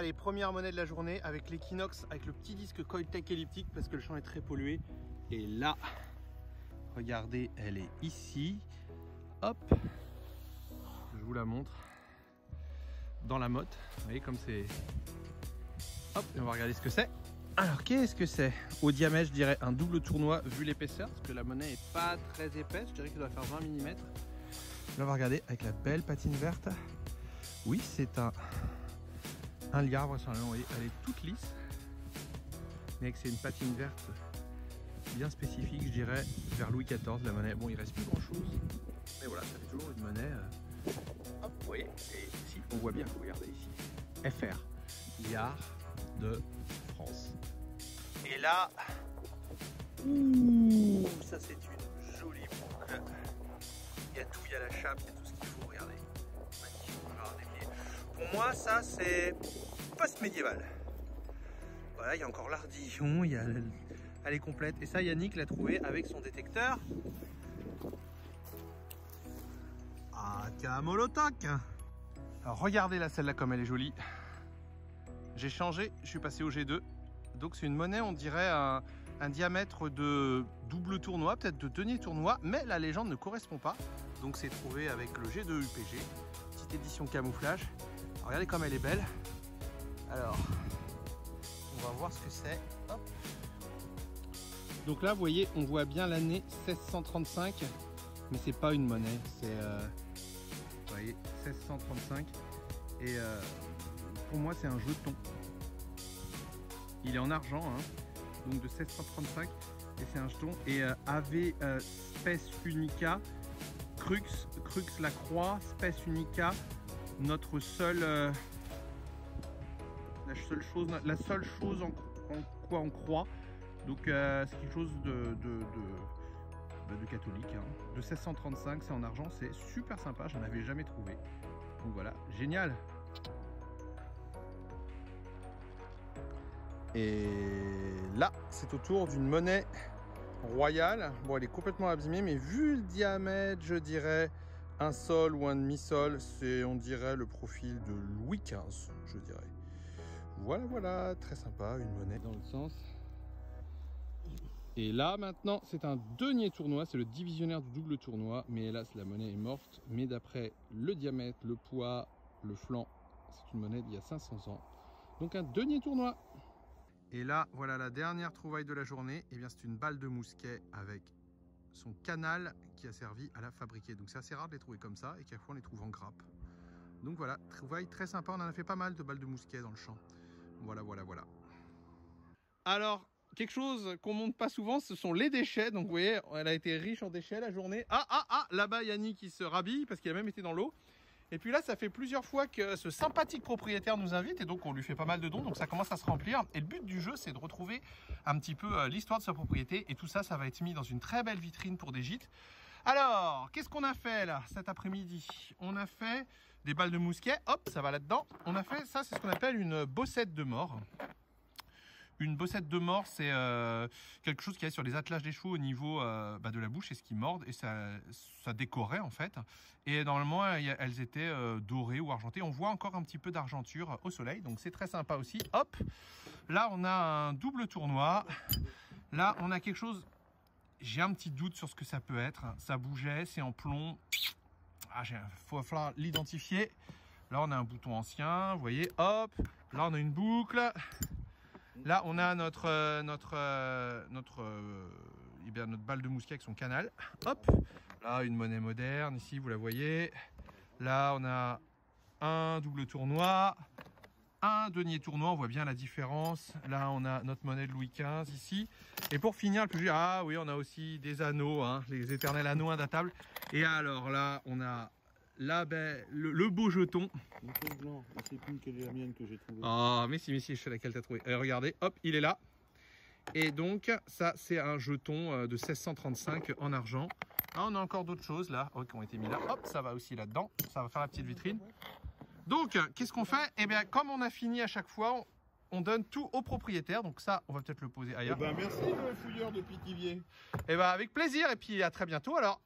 Allez, première monnaie de la journée avec l'Equinox, avec le petit disque Coiltech elliptique parce que le champ est très pollué. Et là, regardez, elle est ici. Hop, je vous la montre. Dans la motte, vous voyez comme c'est... Hop, et on va regarder ce que c'est. Alors, qu'est-ce que c'est? Au diamètre, je dirais un double tournoi vu l'épaisseur, parce que la monnaie est pas très épaisse, je dirais qu'elle doit faire 20 mm. Là, on va regarder avec la belle patine verte. Oui, c'est un liard, vous voyez, elle est toute lisse, mais que c'est une patine verte bien spécifique, je dirais, vers Louis XIV, la monnaie. Bon, il reste plus grand chose, mais voilà, ça fait toujours une monnaie. Hop, vous voyez, et ici, on voit bien, regardez ici, FR, liard de France. Et là, ouh, ça c'est une jolie boucle. Il y a tout, il y a la chape, il y a tout ce qu'il faut, regardez. Magnifique. Alors, pour moi, ça c'est post-médiéval. Voilà, il y a encore l'ardillon, elle est complète. Et ça, Yannick l'a trouvé avec son détecteur. Akamolotok. Alors regardez là, celle-là comme elle est jolie. J'ai changé, je suis passé au G2. Donc c'est une monnaie, on dirait un diamètre de double tournoi, peut-être de denier tournoi, mais la légende ne correspond pas. Donc c'est trouvé avec le G2 UPG, petite édition camouflage. Alors, regardez comme elle est belle. Alors, on va voir ce que c'est. Hop. Donc là, vous voyez, on voit bien l'année 1635, mais c'est pas une monnaie, c'est vous voyez, 1635. Et pour moi, c'est un jeton. Il est en argent, hein, donc de 1635, et c'est un jeton. Et Ave Spes Unica, Crux la croix, Spes Unica, notre seule, la seule chose en quoi on croit. Donc c'est quelque chose de catholique, hein. De 1635, c'est en argent, c'est super sympa, je n'en avais jamais trouvé. Donc voilà, génial. Et là, c'est au tour d'une monnaie royale. Bon, elle est complètement abîmée, mais vu le diamètre, je dirais un sol ou un demi-sol, c'est, on dirait, le profil de Louis XV, je dirais. Voilà, voilà, très sympa, une monnaie dans le sens. Et là, maintenant, c'est un denier tournoi, c'est le divisionnaire du double tournoi, mais hélas, la monnaie est morte. Mais d'après le diamètre, le poids, le flanc, c'est une monnaie d'il y a 500 ans. Donc un denier tournoi. Et là, voilà la dernière trouvaille de la journée. Et bien, c'est une balle de mousquet avec son canal qui a servi à la fabriquer. Donc c'est assez rare de les trouver comme ça et quelquefois on les trouve en grappe. Donc voilà, trouvaille très sympa. On en a fait pas mal de balles de mousquet dans le champ. Voilà, voilà, voilà. Alors, quelque chose qu'on montre pas souvent, ce sont les déchets. Donc vous voyez, elle a été riche en déchets la journée. Là-bas, Yannick qui se rhabille parce qu'il a même été dans l'eau. Et puis là, ça fait plusieurs fois que ce sympathique propriétaire nous invite et donc on lui fait pas mal de dons, donc ça commence à se remplir. Et le but du jeu, c'est de retrouver un petit peu l'histoire de sa propriété et tout ça, ça va être mis dans une très belle vitrine pour des gîtes. Alors, qu'est-ce qu'on a fait là cet après-midi? On a fait des balles de mousquet, hop, ça va là-dedans. On a fait ça, c'est ce qu'on appelle une bossette de mort. Une bossette de mort, c'est quelque chose qui est sur les attelages des chevaux au niveau de la bouche et ce qui mordent et ça décorait en fait. Et normalement, elles étaient dorées ou argentées. On voit encore un petit peu d'argenture au soleil, donc c'est très sympa aussi. Hop, là on a un double tournoi. Là on a quelque chose, j'ai un petit doute sur ce que ça peut être. Ça bougeait, c'est en plomb. Faut falloir l'identifier. Là on a un bouton ancien, vous voyez, hop. Là on a une boucle. Là, on a notre balle de mousquet avec son canal. Hop, là, une monnaie moderne, ici, vous la voyez. Là, on a un double tournoi, un denier tournoi, on voit bien la différence. Là, on a notre monnaie de Louis XV ici. Et pour finir, le plus joli, ah oui, on a aussi des anneaux, hein, les éternels anneaux indatables. Et alors là, on a... Là, le beau jeton. C'est une que la mienne que j'ai trouvée. Ah, mais si, je sais laquelle tu as trouvé. Regardez, hop, il est là. Et donc, ça, c'est un jeton de 1635 en argent. Ah, on a encore d'autres choses là, qui ont été mis là. Hop, ça va aussi là-dedans. Ça va faire la petite vitrine. Donc, qu'est-ce qu'on fait? Eh bien, comme on a fini à chaque fois, on donne tout au propriétaire. Donc ça, on va peut-être le poser ailleurs. Eh ben, merci le fouilleur de Pithiviers. Eh ben, avec plaisir. Et puis, à très bientôt alors.